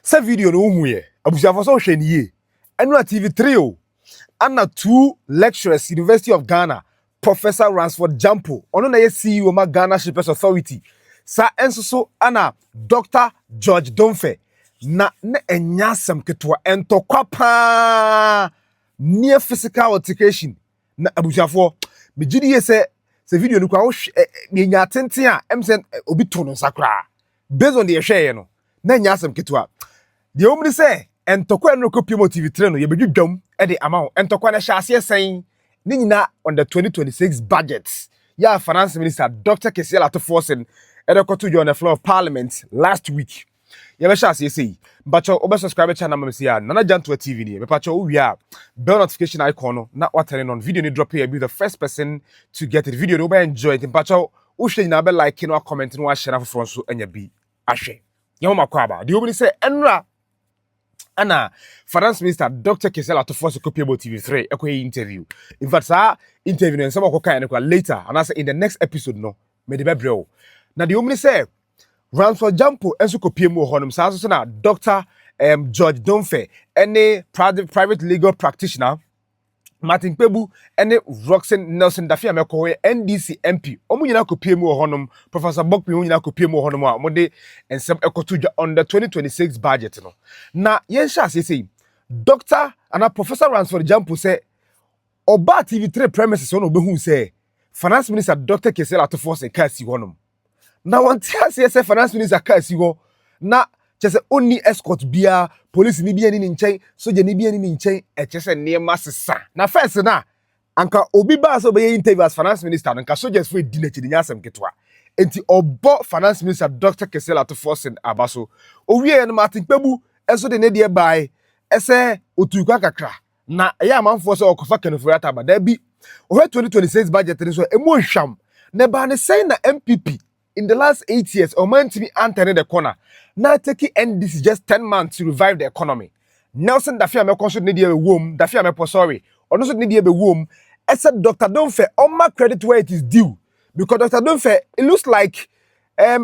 Sa video no umuye abusiafo so hwe niye enu TV3 o ana 2 lecturers University of Ghana Professor Ransford Gyampo ono na ye CEO ma Ghana Shippers Authority sa enso so ana Dr Domfeh na enyasem ketwa entokwa pa near physical altercation na abusiafo megidi ye se video no kwa wo nya tenten a emsen obi to no sakra based on the share no na enyasem ketwa the omni say entokwa no kopie TV3 no ye bedwudwam e de amount entokwa na hya ase sen ni nyina on the 2026 budget ya finance minister Dr Domfeh Edokotu you on the floor of parliament last week. You be sure say bacho obe subscribe channel mamsi ya Nana Gyanpo TV ni. Be pacho we are bell notification icon na what turning on video ni drop here be the first person to get it. Video no be enjoy it. Pacho u share na be like no comment no share for front so enya bi ahwe. Ye ho makwaba. The obi say enra ana finance minister Dr Domfeh copy about TV3 ekwe interview. In fact sa interview no some akoka en kwa later and I say in the next episode no me de be Bl0ws. Now the omni say Ransford Gyampo enso kopie mu honum sa so na Dr George Domfeh any private legal practitioner Martin Kpebu any Nelson Dafia meko NDC MP omu nyina kopie mu honum Professor Bokpi nyina kopie mu honum a mode ensem ekotu on the 2026 budget no na yen sha say Dr and Professor Ransford Gyampo say oba TV3 premises on obehu say finance minister Dr Domfeh ka si honum na wantia say finance minister ka si ho na chese oni escort bia police ni bia ni nchen soja ni bia ni nchen e chese niema sesa na first na anka obi ba so be interview as finance minister anka soldiers for di na chidi nyasem ketwa enti obo finance minister Dr Domfeh abaso owie no Martin Kpebu eso de ne de bai ese otukwa kakra na ya manfo so okofa kanofo ata ba da bi o 2026 budget ni so emu hwam ne ba ne say na MPP in the last 8 years, or meant to be entering the corner. Now taking NDC just 10 months to revive the economy. Nelson Dafia me consult need a womb, Dafia me sorry, or also need a womb. I said Dr Domfeh, on my credit where it is due. Because Dr Domfeh, it looks like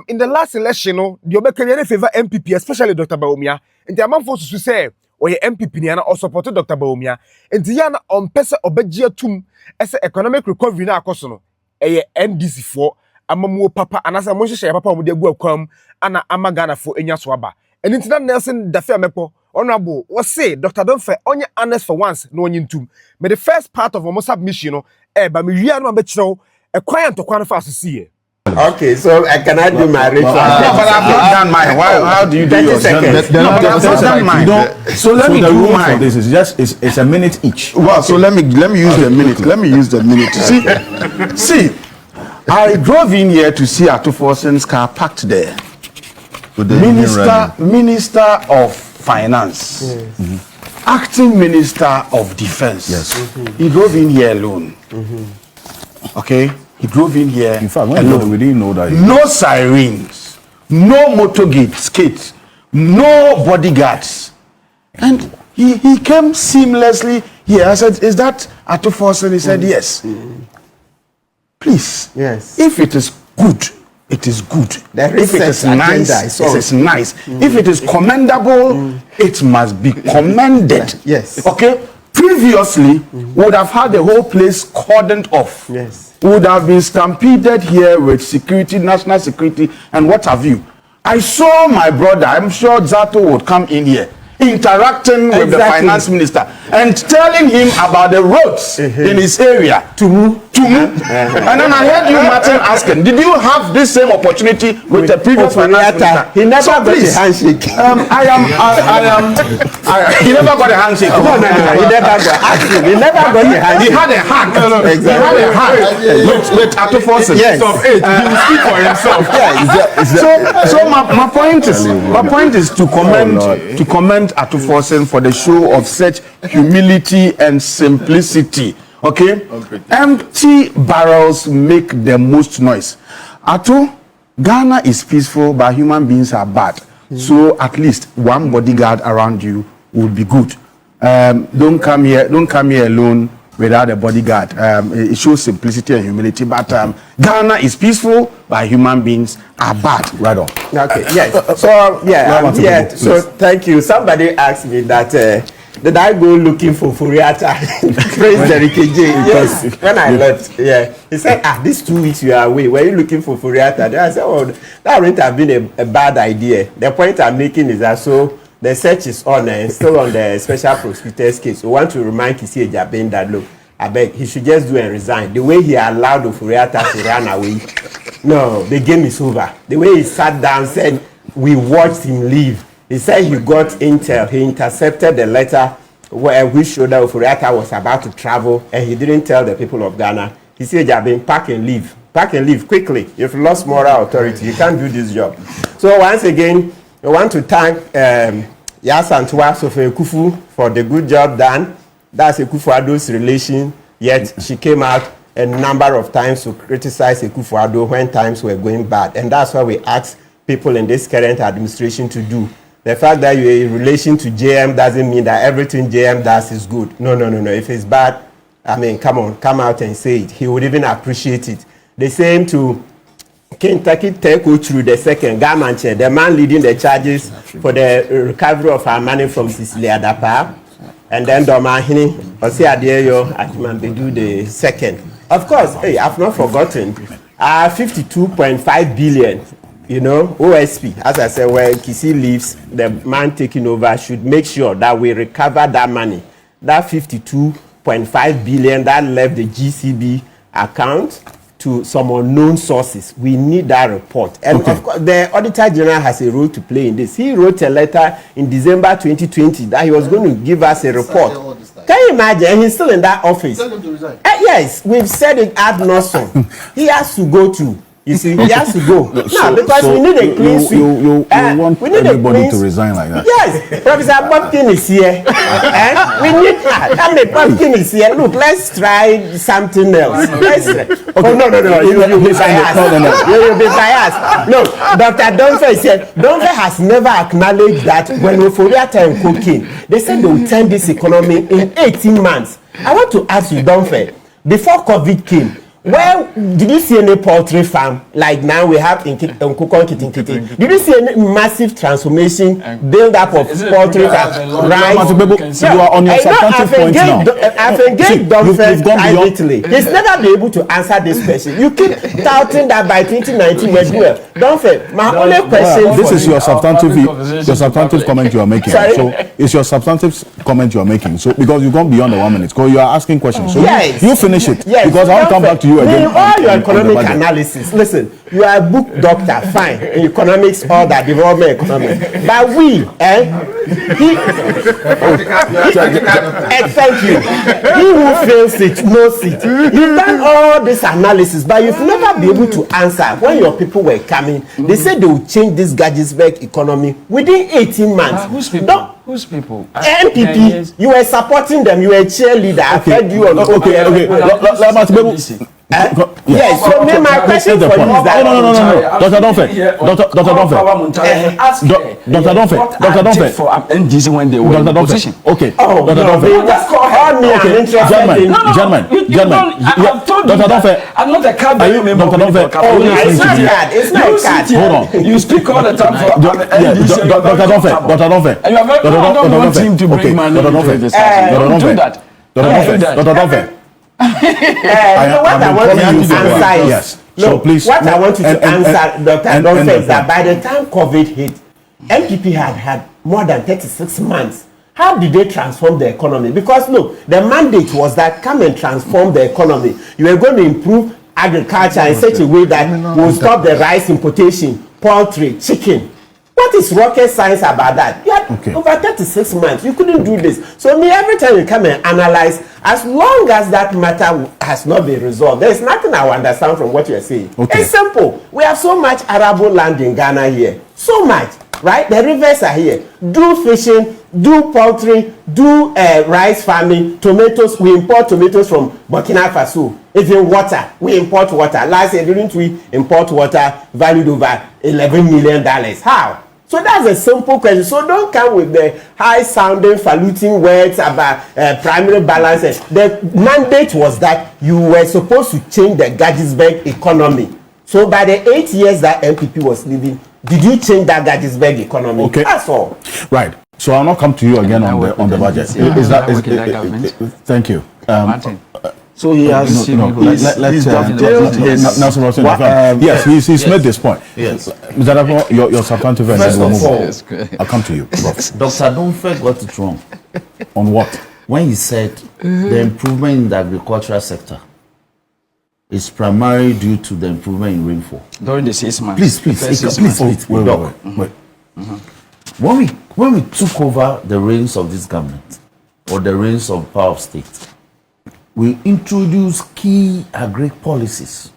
in the last election, the Obekarian favor MPP, especially Dr Bl0ws, and the amount forces to say, or your MPP or supported Dr Bl0ws, and the Yana on Pesa Obejia Tum as economic recovery na kosono, a NDC for. Amamu papa anasa mo hye papa mo de gu akwam ana amagana fo enya so aba enti Nelson Dafia mepo honorable we say Dr Domfeh onye honest for once no onye ntum me the first part of our submission no ba me wia no be kire e kwan to kwan fa so see. Okay, so I cannot do my ritual. But I've not done mine. How do you do yours? No, but I've not done mine. So let me do mine. This is just it's a minute each. Well, so let me use the minute. Let me use the minute. See. I drove in here to see Atufosen's car parked there. Minister of Finance, Acting Minister of Defense. Yes. He drove in here alone. Okay, he drove in here. In fact, we didn't know that. No sirens, no motor gates, no bodyguards, and he came seamlessly here. I said, "Is that Atufosen?" He said, "Yes." Please, yes. If it is good, it is good. If it is nice, it is nice. If it is commendable, it must be commended. Yes. Okay. Previously, would have had the whole place cordoned off. Yes. Would have been stampeded here with security, national security, and what have you. I saw my brother. I'm sure Zato would come in here, interacting with the finance minister and telling him about the roads in his area. And then I heard you, Martin, asking, did you have this same opportunity with the previous finance minister? He never got a handshake. He never got a handshake. No, he never got. He never got a handshake. He had a hug. Exactly. He had a hug with Atufosen. Yes. He will speak for himself. So my point is to commend Atufosen for the show of such humility and simplicity. Okay? Empty barrels make the most noise. Ghana is peaceful, but human beings are bad. So at least one bodyguard around you would be good. Don't come here alone without a bodyguard. It shows simplicity and humility. But Ghana is peaceful, but human beings are bad. Right on. Okay, yes. So, yeah, so thank you. Somebody asked me that, did I go looking for Furiata? Praise the KJ. Yes, when I left, yeah. He said, these 2 weeks you are away. Were you looking for Furiata? Then I said, oh, that wouldn't have been a bad idea. The point I'm making is that the search is on and still on the special prosecutor's case. We want to remind Kisi Ejabin that, look, I beg, he should just do and resign. The way he allowed the Furiata to run away, no, the game is over. The way he sat down, said, we watched him leave. He said he got intel. He intercepted the letter which showed that Furiata was about to travel, and he didn't tell the people of Ghana. He said, Jabin, pack and leave. Pack and leave quickly. You've lost moral authority. You can't do this job. So once again, we want to thank Yasantwa Sofe Kufu for the good job done. That's Akufo-Addo's relation. Yet she came out a number of times to criticize Akufo-Addo when times were going bad. And that's why we ask people in this current administration to do. The fact that you're in relation to JM doesn't mean that everything JM does is good. No. If it's bad, I mean, come on, come out and say it. He would even appreciate it. The same to Kentucky Teko through the second Gamanche, the man leading the charges for the recovery of our money from Cecilia Dapa. And then Domahini, Osi Adeyo, Atman Bedu the second. Of course, hey, I've not forgotten, 52.5 billion. You know, OSP, as I said, when Kisi leaves, the man taking over should make sure that we recover that money. That 52.5 billion that left the GCB account to some unknown sources. We need that report. And of course, the Auditor General has a role to play in this. He wrote a letter in December 2020 that he was going to give us a report. Can you imagine? And he's still in that office. Tell him to resign. Yes, we've said it ad nauseam. He has to go to. You see, he has to go. Because we need a clean sweep. You want everybody to resign like that? Yes, Professor Pumpkin is here. We need that. Pumpkin is here. Look, let's try something else. Oh, no. You'll be biased. You'll be biased. No, Dr. Domfeh said, Domfeh has never acknowledged that when Euphoria and cocaine, they said they will turn this economy in 18 months. I want to ask you, Domfeh, before COVID came, well, did you see any poultry farm like now we have in Kukon Kitin? Did you see any massive transformation, build up of poultry farm? Right? You are on your substantive point now. I've engaged Domfeh privately. He's never been able to answer this question. You keep doubting that by 2019 we're well. Domfeh, my only question. This is your substantive comment you are making. Sorry? So it's your substantive comment you are making. So because you've gone beyond the 1 minute, because you are asking questions. So yes. you finish it. Yes. Because I will come back to you again. All your economic analysis. Listen, you are a book doctor, fine. In economics, all that, development economics. But we, thank you. He who fails it knows it. You've done all this analysis, but you've never been able to answer when your people were coming. They said they would change this Gadgetsburg economy within 18 months. Whose people? Whose people? NPP. You were supporting them. You were a cheerleader. I heard you on Okay. Yes, so my question for you is that no. Dr. Domfeh. Dr. Domfeh. For NDC when they were in position. Okay. Dr. Domfeh. Gentlemen. Dr. Domfeh. I'm not a card member. Dr. Domfeh. It's not a card. Hold on. You speak all the time for NDC. Dr. Domfeh. And you are very I don't want him to bring my name into this. Don't do that. Dr. Domfeh. What I want you to answer is, yes. So please, what I want you to answer, Dr. Domfeh, is that by the time COVID hit, NPP had more than 36 months. How did they transform the economy? Because look, the mandate was that come and transform the economy. You were going to improve agriculture in such a way that will stop the rice importation, poultry, chicken. What is rocket science about that? You had over 36 months. You couldn't do this. So every time you come and analyze, as long as that matter has not been resolved, there's nothing I will understand from what you're saying. It's simple. We have so much arable land in Ghana here. So much. Right? The rivers are here. Do fishing, do poultry, do rice farming, tomatoes. We import tomatoes from Burkina Faso. Even water. We import water. Last year, didn't we import water valued over $11 million? How? So that's a simple question. So don't come with the high-sounding, falutin words about primary balance. The mandate was that you were supposed to change the Gettysburg economy. So by the 8 years that MPP was leaving, did you change that Gettysburg economy? Okay. That's all. Right. So I'll not come to you again on the budget. Thank you. Martin. So he has. Let's Nelson Rosen. Yes, he's made this point. Yes. Mr. Dafo, your substantive and First then of we'll all, move on. I'll come to you. Dr. Domfeh got it wrong On what? when he said the improvement in the agricultural sector is primarily due to the improvement in rainfall. During the 6 months. Please, Wait. When we took over the reins of this government or the reins of power of state, we introduced key agri policies.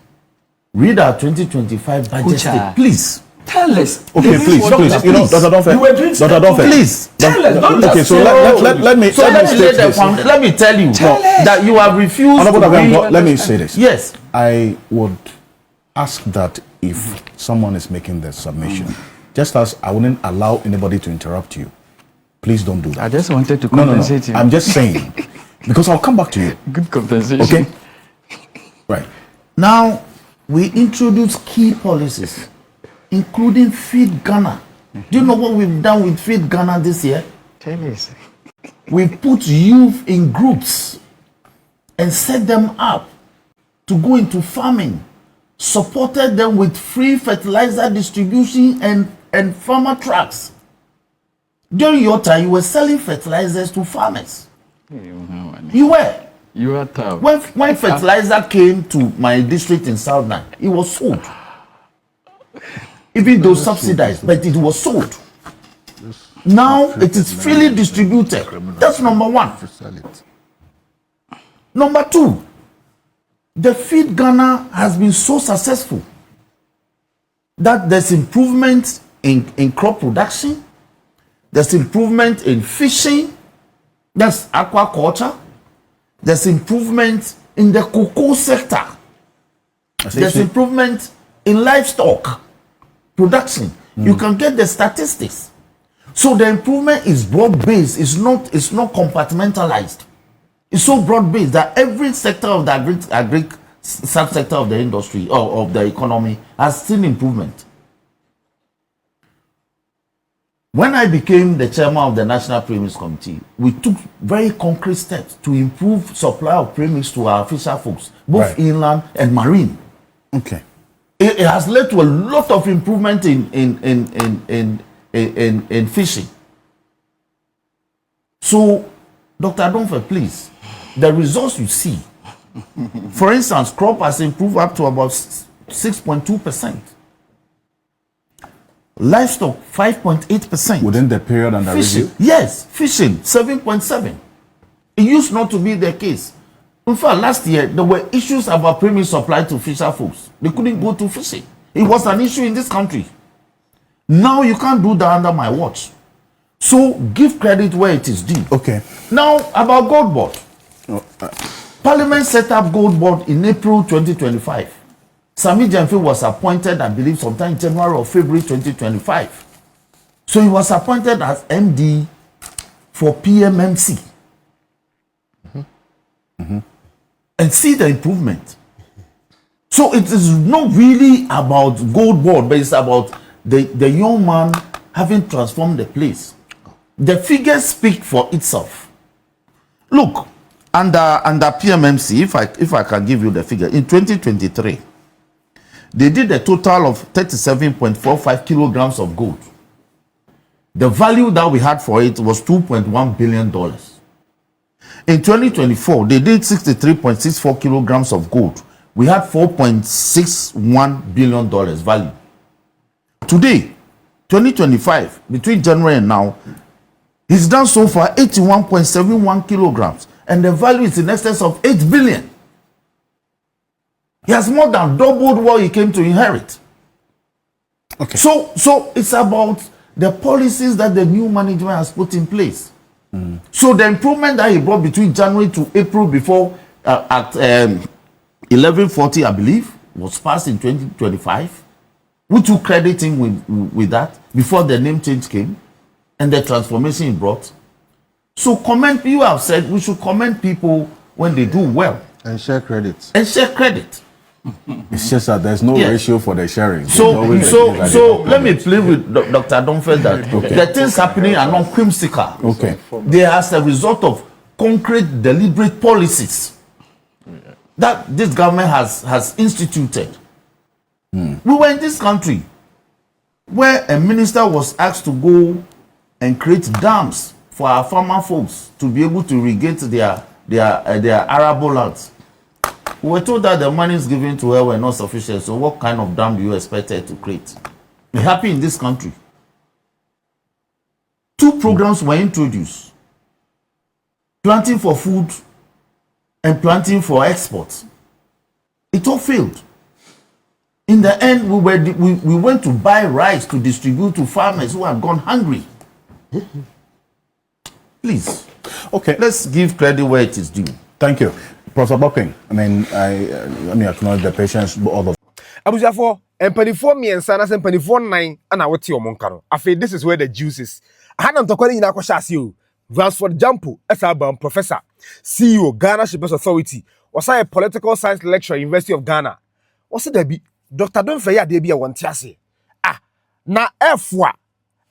Read our 2025 budget state, please. Tell us. Okay, please. You know, Dr. Domfeh. Dr. Domfeh. Please. Tell us. Don't Okay, just so say, let me Let me tell you that you have refused to read. let me say this. Yes. I would ask that if someone is making the submission, just as I wouldn't allow anybody to interrupt you, please don't do that. I just wanted to No. compensate you. I'm just saying, because I'll come back to you. Good compensation. Okay? Right. Now, we introduced key policies, including Feed Ghana. Do you know what we've done with Feed Ghana this year? Tell us. We put youth in groups and set them up to go into farming, supported them with free fertilizer distribution and farmer trucks. During your time, you were selling fertilizers to farmers. You were. You are tough. When fertilizer came to my district in Southern, it was sold. Even though subsidized, but it was sold. Now it is freely distributed. That's number one. Number two, the Feed Ghana has been so successful that there's improvement in crop production, there's improvement in fishing, that's aquaculture, there's improvement in the cocoa sector, there's improvement in livestock production. You can get the statistics. So the improvement is broad-based. It's not compartmentalized. It's so broad-based that every sector of the agri subsector of the industry or of the economy has seen improvement. When I became the chairman of the National Premix Committee, we took very concrete steps to improve supply of premix to our fisher folks, both inland and marine. Okay. It has led to a lot of improvement in fishing. So, Dr. Domfeh, please, the results you see, for instance, crop has improved up to about 6.2%. Livestock, 5.8%. Within the period under Fishing, review? yes, fishing, 7.7. It used not to be the case. In fact, last year, there were issues about premium supply to fisher folks. They couldn't go to fishing. It was an issue in this country. Now you can't do that under my watch. So give credit where it is due. Okay. Now, about Gold Board. Parliament set up Gold Board in April 2025. Sami Gyampo was appointed, I believe, sometime in January or February 2025. So he was appointed as MD for PMMC. And see the improvement. So it is not really about Gold Board, but it's about the young man having transformed the place. The figures speak for itself. Look, under PMMC, if I can give you the figure, in 2023, they did a total of 37.45 kilograms of gold. The value that we had for it was $2.1 billion. In 2024, they did 63.64 kilograms of gold. We had $4.61 billion value. Today, 2025, between January and now, he's done so far 81.71 kilograms, and the value is in excess of 8 billion. He has more than doubled what he came to inherit. Okay. So it's about the policies that the new management has put in place. So the improvement that he brought between January to April before at 1140, I believe, was passed in 2025. We took credit in with that before the name change came and the transformation it brought. So comment, you have said we should commend people when they do well. And share credit. And share credit. It's just that there's no ratio for the sharing. So let me play with Dr. Domfeh that the things happening are not whimsical. Okay. They are as a result of concrete, deliberate policies that this government has instituted. We were in this country where a minister was asked to go and create dams for our farmer folks to be able to irrigate their arable lands. We were told that the money is given to her were not sufficient. So what kind of dam do you expect her to create? It happened in this country. 2 programs were introduced: planting for food and planting for exports. It all failed. In the end, we went to buy rice to distribute to farmers who had gone hungry. Please, Okay. let's give credit where it is due. Thank you. Professor Boping, I mean, let me acknowledge the patience of the Abujafo, empanifo miensa na empanifo 9 ana wote omonka no. Afi, this is where the juice is. Hana ntokwane nyina kwasha ase o. Ransford Gyampo, Esabam professor, CEO, Ghana Shippers Authority, was a political science lecturer, University of Ghana. Was it be Dr. Domfeh ya de bia wonte ase. Ah, na F1.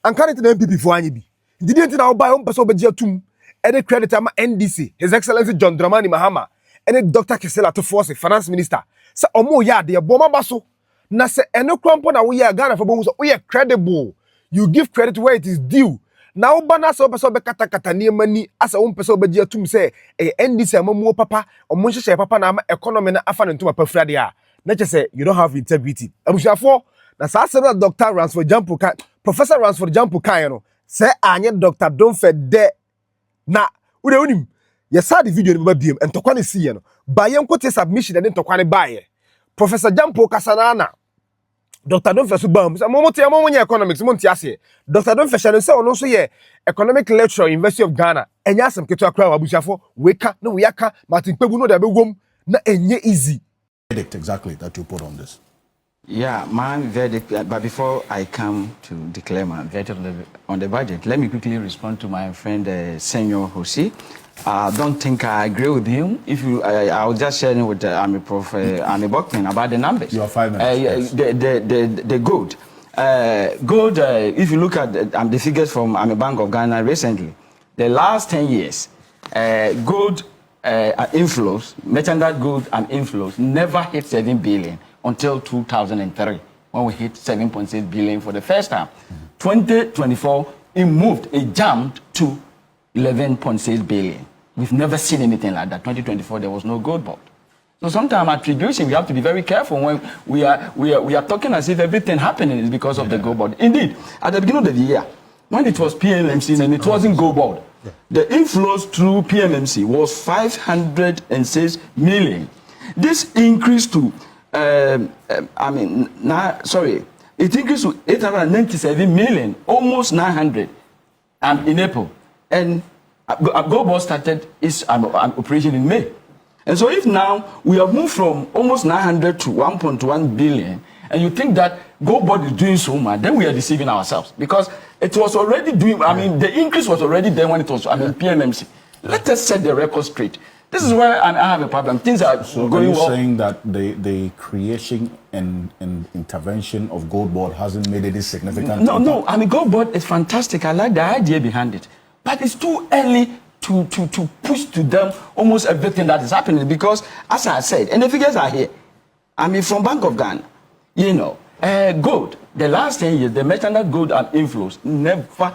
Anka ne MPP fo anyi bi. Didn't na oba o mpese obeji atum. Any credit ama NDC, His Excellency John Dramani Mahama, any Dr. Kesela to force finance minister. Sa omo ya de boma baso. Na se eno krampo na we ya Ghana for bomu so we credible. You give credit where it is due. Na oba na so pese obekata kata niema ni asa o mpese obeji atum se NDC amamuo papa, omo nhyehyɛ papa na ama economy na afa ne ntoma pafra de a. Na che say you don't have integrity. Abushafo na sa se Dr. Ransford Gyampo kan, Professor Ransford Gyampo kan no, se anye Dr. Domfeh de na ude unim ye saw the video ni biem entokwa ne siye no ba ye nkote submission ne ntokwa ne baye Professor Gyampo kasanana Dr. Domfeh so bam so mo nya economics mo ntia ase Dr. Domfeh shano se ono so ye economic lecturer University of Ghana enya asem keto akra abushafo weka no we aka Martin Kpebu no da begwom na enye easy verdict exactly that you put on this. Yeah, my verdict, but before I come to declare my verdict on the budget, let me quickly respond to my friend, Senior Hosi. I don't think I agree with him. If you, I was just sharing with Prof Boping about the numbers. You are 5 minutes. The gold. Gold, if you look at the figures from Bank of Ghana recently, the last 10 years, gold inflows, merchandise gold and inflows never hit 7 billion. Until 2003, when we hit 7.6 billion for the first time. 2024, it jumped to 11.6 billion. We've never seen anything like that. 2024, there was no gold board. So sometimes attribution, we have to be very careful when we are talking as if everything happening is because of the gold board. Indeed, at the beginning of the year, when it was PMMC and it wasn't gold board, the inflows through PMMC was 506 million. This increased to it increased to 897 million, almost 900, in April. And GoBoard started its operation in May. And so if now we have moved from almost 900 to 1.1 billion, and you think that GoBoard is doing so much, then we are deceiving ourselves. Because it was already doing, the increase was already there when it was, PMMC. Let us set the record straight. This is where I have a problem. Things are going well. Are you saying that the creation and intervention of Gold Board hasn't made any significant impact? No. Gold Board is fantastic. I like the idea behind it. But it's too early to push to them almost everything that is happening. Because, as I said, and the figures are here. From Bank of Ghana, gold, the last 10 years, the merchandise gold and inflows never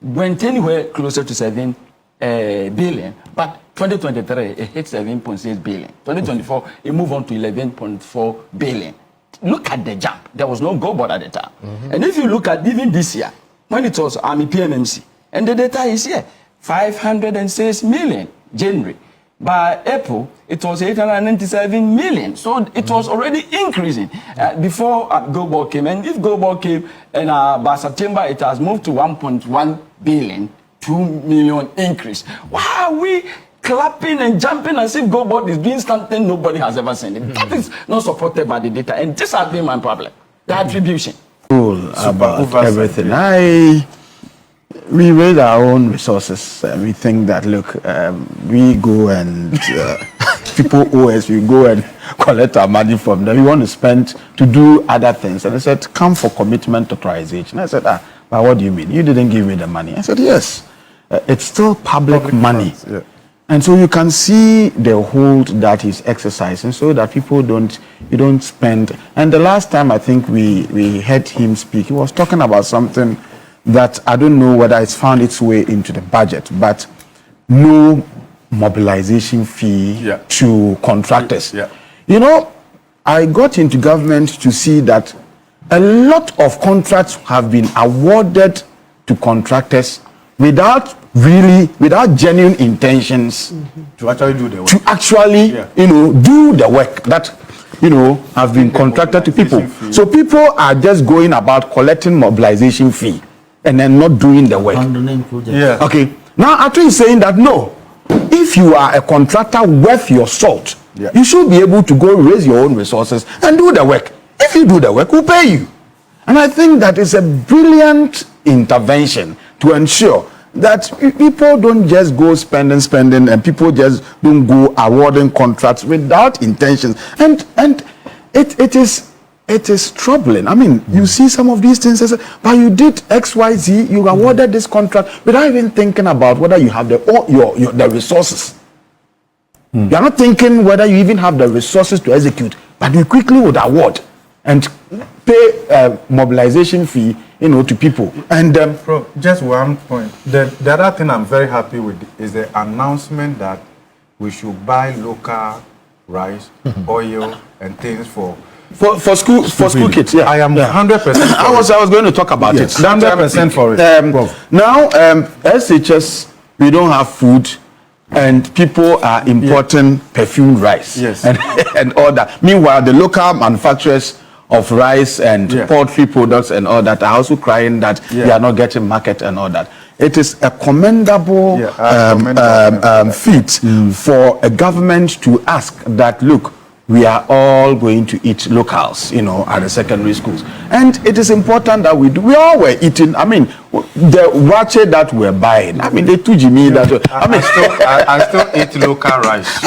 went anywhere closer to 7 billion. But 2023, it hit 7.6 billion. 2024, it moved on to 11.4 billion. Look at the jump. There was no gold board at the time. And if you look at even this year, when it was PMMC, and the data is here, 506 million January. By April, it was 897 million. So it was already increasing before gold board came. And if gold board came, and by September, it has moved to 1.1 billion, 2 million increase. Why are we clapping and jumping as if GoBoard is doing something nobody has ever seen? That is not supported by the data, and this has been my problem. the attribution. About everything. We raise our own resources. We think that, look, we go and people owe us, we go and collect our money from them. We want to spend to do other things. And they said, come for commitment authorization. I said, but what do you mean? You didn't give me the money. I said, yes, it's still public money. Funds, yeah. And so you can see the hold that he's exercising so that people you don't spend. And the last time I think we heard him speak, he was talking about something that I don't know whether it's found its way into the budget, but no mobilization fee to contractors. Yeah. You know, I got into government to see that a lot of contracts have been awarded to contractors without genuine intentions to actually do the work. To actually, do the work that, have been contracted to people. So people are just going about collecting mobilization fee and then not doing the work. Yeah. Okay. Now, actually saying that, no, if you are a contractor worth your salt, you should be able to go raise your own resources and do the work. If you do the work, we'll pay you. And I think that is a brilliant intervention to ensure that people don't just go spending, and people just don't go awarding contracts without intentions. And it is troubling. I mean, you see some of these things, but you did X, Y, Z, you awarded this contract without even thinking about whether you have the resources. You are not thinking whether you even have the resources to execute, but you quickly would award and pay mobilization fee, to people. And just one point. The other thing I'm very happy with is the announcement that we should buy local rice, oil, and things for school kids. Yeah, I am 100%. I was going to talk about it. 100% for it. Now, SHS, we don't have food, and people are importing perfumed rice. Yes, and all that. Meanwhile, the local manufacturers of rice and poultry products and all that are also crying that they are not getting market and all that. It is a commendable feat for a government to ask that, look, we are all going to eat locals, at the secondary schools. And it is important that we all were eating. I mean, the wache that we're buying, they told me that. I still eat local rice.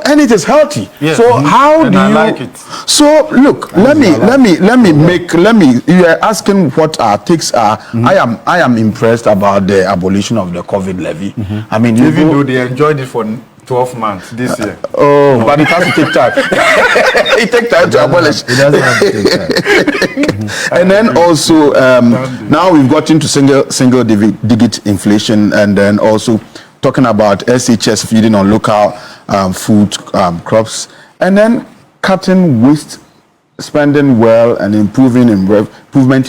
And it is healthy. Yes. So how do you like it? So look, let me you are asking what our takes are. I am impressed about the abolition of the COVID levy. I mean, even though they enjoyed it for 12 months this year. But it has to take time. It takes time to abolish. It doesn't have to take time. And then also, now we've got into single digit inflation, and then also talking about SHS feeding on local food crops, and then cutting waste, spending well, and improvement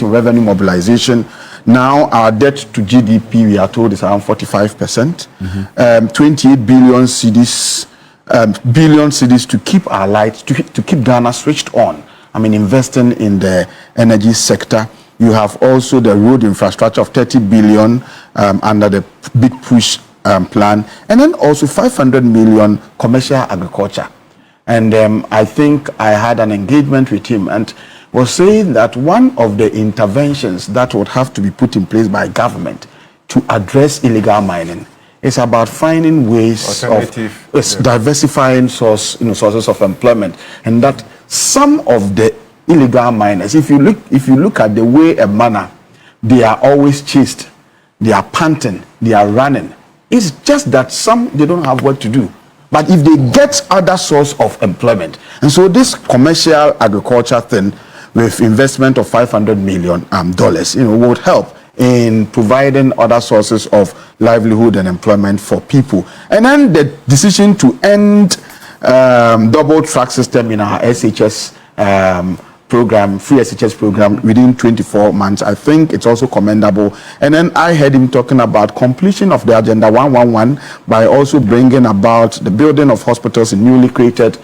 in revenue mobilization. Now our debt to GDP, we are told, is around 45%. 28 billion cedis to keep our lights, to keep Ghana switched on. Investing in the energy sector. You have also the road infrastructure of 30 billion under the Big Push plan, and then also 500 million commercial agriculture. And I think I had an engagement with him and was saying that one of the interventions that would have to be put in place by government to address illegal mining is about finding ways of diversifying sources of employment, and that some of the illegal miners, if you look at the way a manner, they are always chased, they are panting, they are running. It's just that they don't have work to do. But if they get other source of employment, and so this commercial agriculture thing with investment of $500 million would help in providing other sources of livelihood and employment for people. And then the decision to end double track system in our SHS program, free SHS program, within 24 months, I think it's also commendable. And then I heard him talking about completion of the Agenda 111 by also bringing about the building of hospitals in newly created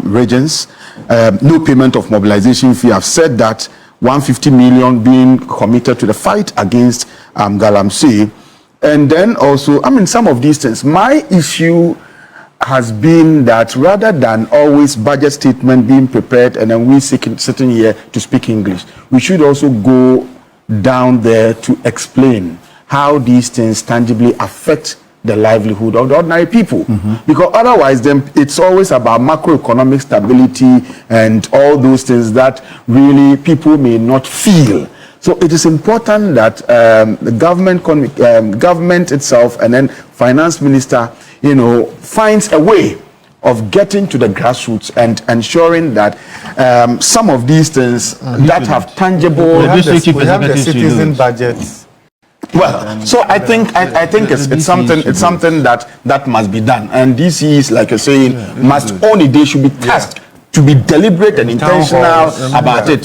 regions, no payment of mobilization fee. I've said that 150 million being committed to the fight against galamsey. And then also, some of these things, my issue has been that rather than always budget statement being prepared and then we sitting here to speak English, we should also go down there to explain how these things tangibly affect the livelihood of the ordinary people. Because otherwise then it's always about macroeconomic stability and all those things that really people may not feel. So it is important that the government itself and then finance minister, finds a way of getting to the grassroots and ensuring that some of these things that have tangible. We have the citizen budgets. Well, so I think it's something that must be done, and DCs, like you're saying, must only they should be tasked to be deliberate and intentional about it.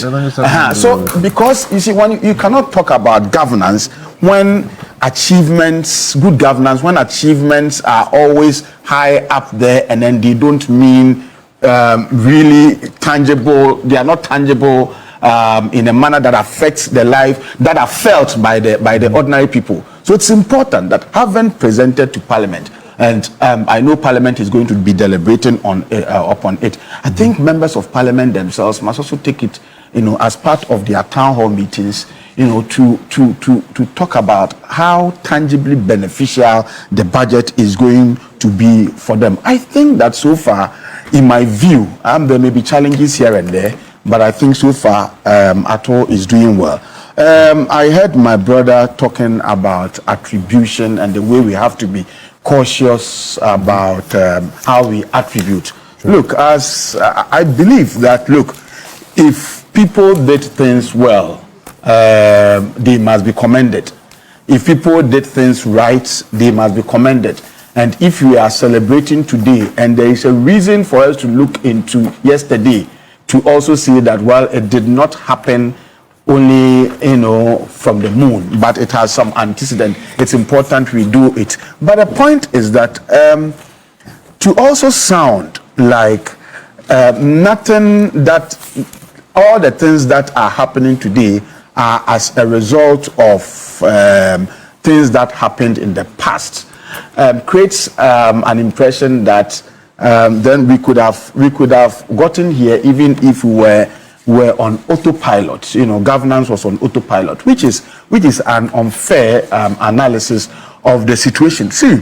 So because you see, when you cannot talk about governance when achievements, good governance, when achievements are always high up there and then they don't mean really tangible. They are not tangible in a manner that affects the life that are felt by the ordinary people. So it's important that having presented to Parliament, and I know Parliament is going to be deliberating on upon it, I think members of Parliament themselves must also take it, as part of their town hall meetings, to talk about how tangibly beneficial the budget is going to be for them. I think that so far, in my view, there may be challenges here and there, but I think so far, Ato is doing well. I heard my brother talking about attribution and the way we have to be cautious about how we attribute. Sure. Look, as I believe that, if people did things well, they must be commended. If people did things right, they must be commended. And if we are celebrating today, and there is a reason for us to look into yesterday, to also see that, well, it did not happen only, from the moon, but it has some antecedent. It's important we do it. But the point is that to also sound like nothing that, all the things that are happening today are as a result of things that happened in the past, creates an impression that then we could have gotten here even if we were on autopilot. Governance was on autopilot, which is an unfair analysis of the situation. See,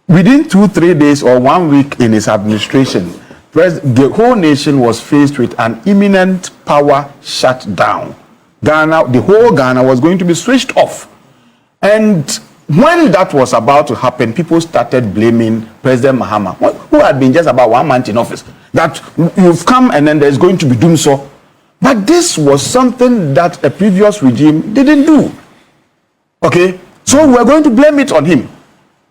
within 2-3 days or 1 week in his administration, the whole nation was faced with an imminent power shutdown. The whole Ghana was going to be switched off, and when that was about to happen, people started blaming President Mahama, who had been just about 1 month in office, that you've come and then there's going to be doom so. But this was something that a previous regime didn't do. Okay? So we're going to blame it on him.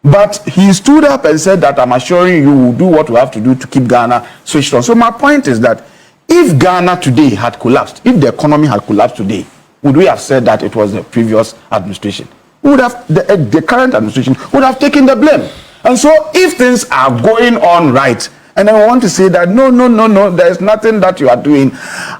But he stood up and said that I'm assuring you will do what we have to do to keep Ghana switched on. So my point is that if Ghana today had collapsed, if the economy had collapsed today, would we have said that it was the previous administration? Would have the current administration would have taken the blame. And so if things are going on right, and I want to say that no, there's nothing that you are doing,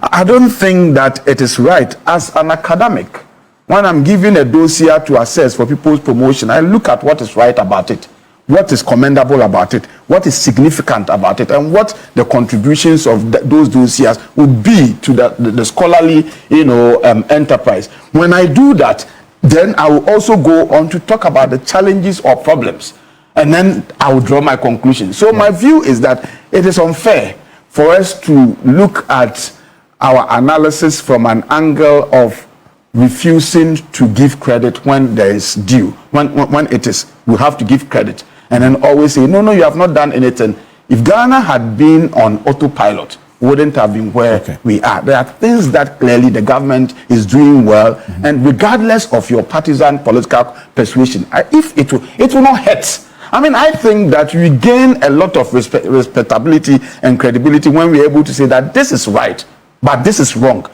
I don't think that it is right. As an academic, when I'm given a dossier to assess for people's promotion, I look at what is right about it, what is commendable about it, what is significant about it, and what the contributions of those dossiers would be to the scholarly enterprise. When I do that, then I will also go on to talk about the challenges or problems, and then I will draw my conclusion. So my view is that it is unfair for us to look at our analysis from an angle of refusing to give credit when there is due, when it is, we have to give credit, and then always say, no, you have not done anything. If Ghana had been on autopilot, wouldn't have been where we are. There are things that clearly the government is doing well, and regardless of your partisan political persuasion, if it will not hurt. I mean, I think that we gain a lot of respectability and credibility when we're able to say that this is right, but this is wrong.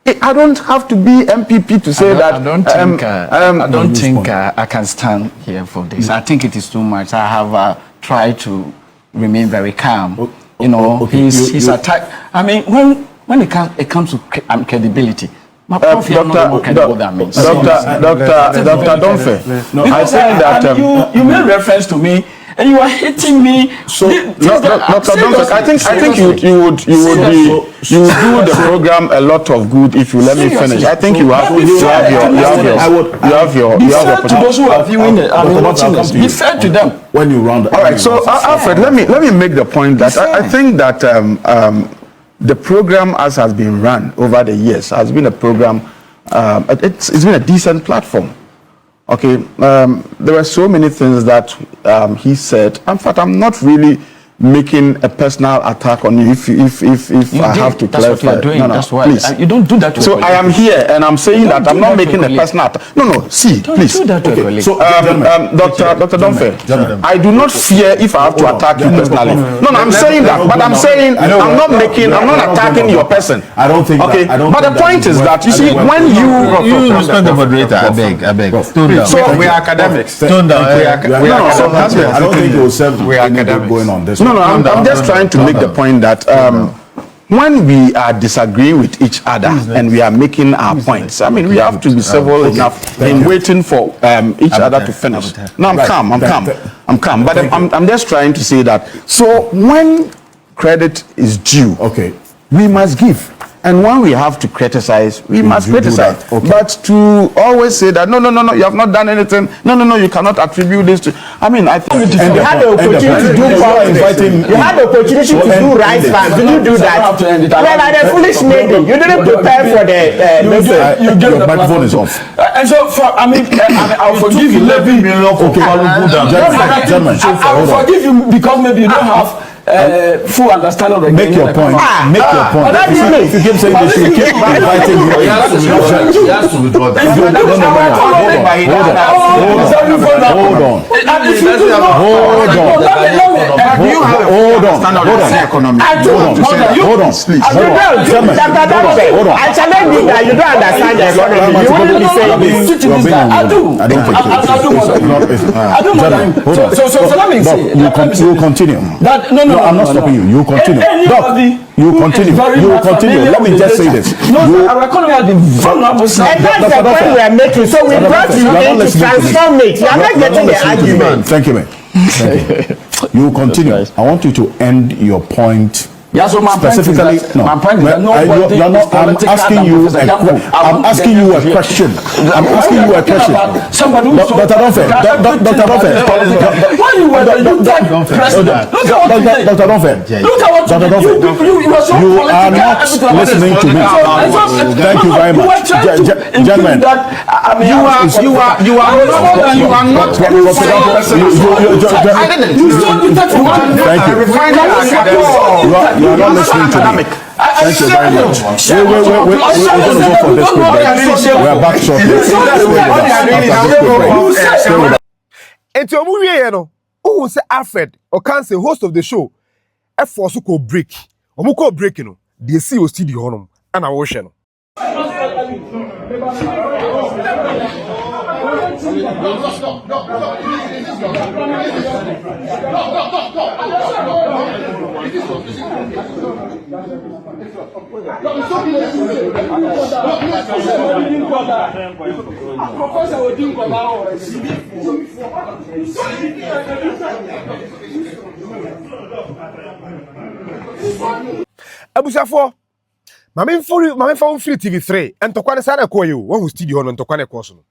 I don't have to be MPP to say that. I don't think I can stand here for this. I think it is too much. I have tried to remain very calm. He's a type. I mean, when it comes to credibility, my prof is not more credible than me. Dr. Domfeh. No, I think that you made reference to me and you are hitting me. So, Dr. Domfeh, I think you would do the program a lot of good if you let me finish. I think you have your to those who are viewing watching this. Be fair to them when you round. All right. So, Alfred, let me make the point that I think that the program as has been run over the years has been a program. It's been a decent platform. Okay, there were so many things that he said. In fact, I'm not really making a personal attack on you if I have to clarify. That's what you're doing. No, that's why please. You don't do that to so I am here and I'm saying that I'm not making a personal attack. No, see, please. Do that to okay. So, Dr. Domfeh, I do not fear if I have to attack you personally. No, I'm saying that, but I'm saying I'm not attacking your person. I don't think. Okay, but the point is that you see when you respect the moderator, I beg. So we are academics. Tone down. I don't think it will serve any good going on this. No, I'm just trying to make the point that when we are disagreeing with each other and we are making our points, I mean, we have to be civil enough in waiting for each other to finish. No, I'm calm. But I'm just trying to say that. So when credit is due, okay, we must give. And when we have to criticize, we must criticize. Okay. But to always say that, no, you have not done anything. No, you cannot attribute this to. I mean, I think you had the opportunity to do you had the opportunity to do rice farm. Did you do that? Well, like a foolish lady, you didn't prepare for the your microphone is off. And so, I'll forgive you. 11 million for gentlemen. I'll forgive you because maybe you don't have full understanding of the Make your point. Make your point. If you keep saying this, you keep inviting you. He has to withdraw that. Hold on, please. I challenge you that you don't understand the economy. You wouldn't be saying this. I do. So let me say. You continue. No, I'm not stopping you. You continue. You continue. Let me just say this. Our economy has been vulnerable. And that's the point we are making. So we brought you in to transform it. You are not getting the argument. Thank you, man. You continue. I want you to end your point. Yeah, so my specifically, my point is that I'm asking you a question. I'm asking you a question. Somebody who Dr. Domfeh. Why you were the president? Dr. Domfeh. Look at what you are not listening to me. Thank you very much, gentlemen. You are not. Thank you. You are not listening to me. Thank you very much. We're going to go for this quick break. We are back shortly. Stay with us. Enti omu wiye no, who say Alfred or can say host of the show, force ko break. Omu ko break no, they see o studio honum and I watch no. Abusafo Mame fa free TV3 and to kwane sana ko you one who studio no to kwane ko so no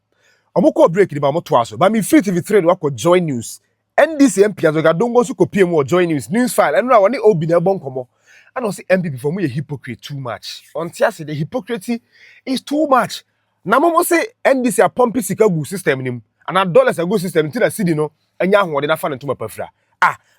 omukọ break di ba mo to aso ba me free TV3 no akọ join news NDC MP azoga dongo so ko PM join news file and na woni obi na ebon komo and o say MPP for me a hypocrite too much until say the hypocrisy is too much na mo say NDC a pump sika gu system nim and dollars a go system till na cedi no anya ho de na fa no to mapafra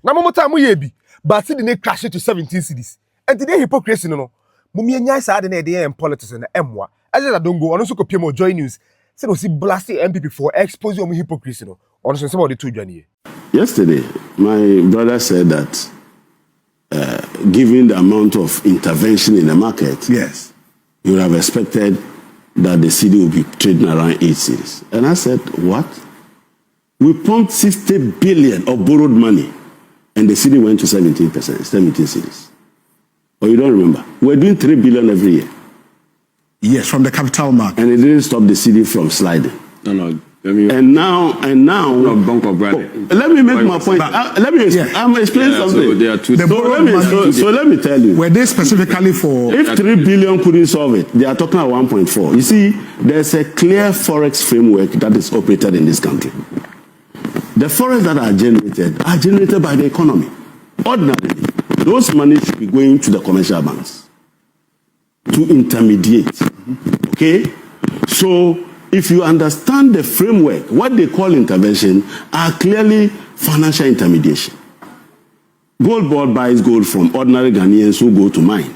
na mo ta mo ye bi but cedi ne crash to 17 cedis and the hypocrisy no mumie nyai sa de na de in politics na emwa as that don't go on so ko PM join news say no see blasting MPP for exposing on hypocrisy no on so some of the two journey. Yesterday my brother said that given the amount of intervention in the market, yes, you would have expected that the city would be trading around 8 cities. And I said, what? We pumped 60 billion of borrowed money and the city went to 17%, 17 cities. Or you don't remember? We're doing 3 billion every year. Yes, from the capital market. And it didn't stop the city from sliding. No. And now, let me make my point. Let me explain. I'm explaining something. So there are two. So let me tell you. Were they specifically for? If 3 billion couldn't solve it, they are talking about 1.4. You see, there's a clear forex framework that is operated in this country. The forex that are generated by the economy. Ordinarily, those money should be going to the commercial banks to intermediate. Okay? So, if you understand the framework, what they call intervention are clearly financial intermediation. Gold board buys gold from ordinary Ghanaians who go to mine.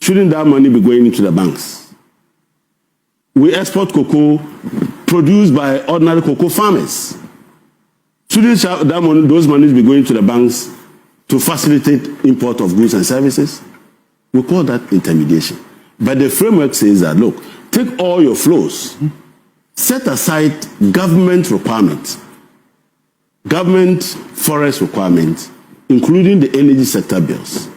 Shouldn't that money be going into the banks? We export cocoa produced by ordinary cocoa farmers. Shouldn't those monies be going to the banks to facilitate import of goods and services? We call that intermediation. But the framework says that, look, take all your flows, set aside government requirements, government forest requirements, including the energy sector bills.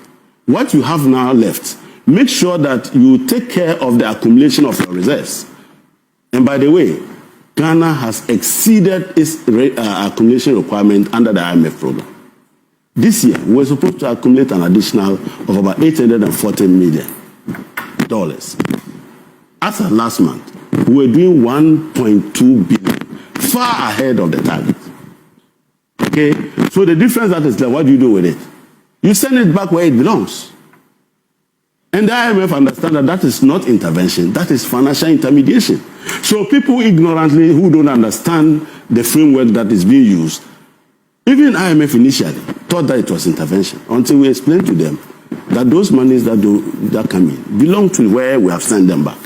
What you have now left, make sure that you take care of the accumulation of your reserves. And by the way, Ghana has exceeded its accumulation requirement under the IMF program. This year, we're supposed to accumulate an additional of about $840 million. As of last month, we were doing 1.2 billion, far ahead of the target. Okay? So the difference that is there, what do you do with it? You send it back where it belongs. And the IMF understand that that is not intervention, that is financial intermediation. So people ignorantly who don't understand the framework that is being used, even IMF initially thought that it was intervention until we explained to them that those monies that come in belong to where we have sent them back.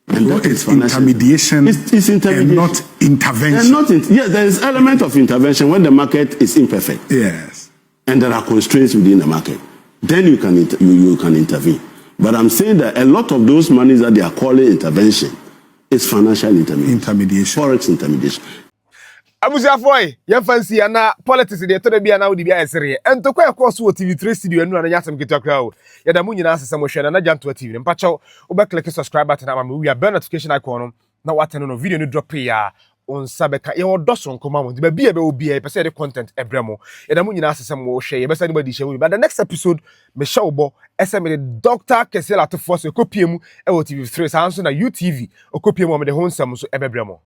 And so that it's intermediation, it's intermediation. And not intervention. And not yes, there is element of intervention when the market is imperfect. Yes. And there are constraints within the market. Then you can intervene. But I'm saying that a lot of those monies that they are calling intervention is financial intermediation. Forex intermediation. Abusiafoy, ye fancy na politics de to de bia na wo di bia esere. Ento kwa course wo TV3 studio enu na nyasem ketua kra o. Ya da mu nyina asese mo hwe na Gyampo TV. Mpacho, wo be click subscribe button ama we bell notification icon no na watene no video no drop ya on sabeka ye odoso nkoma mo. Ba bia be obi e pese de content ebremo. Ya da mu nyina asese mo hwe ye be sa anybody hwe. But the next episode me show bo me Dr Kesela to force okopie mu e wo TV3 sa anso na UTV okopie mu me de honsam so ebebremo.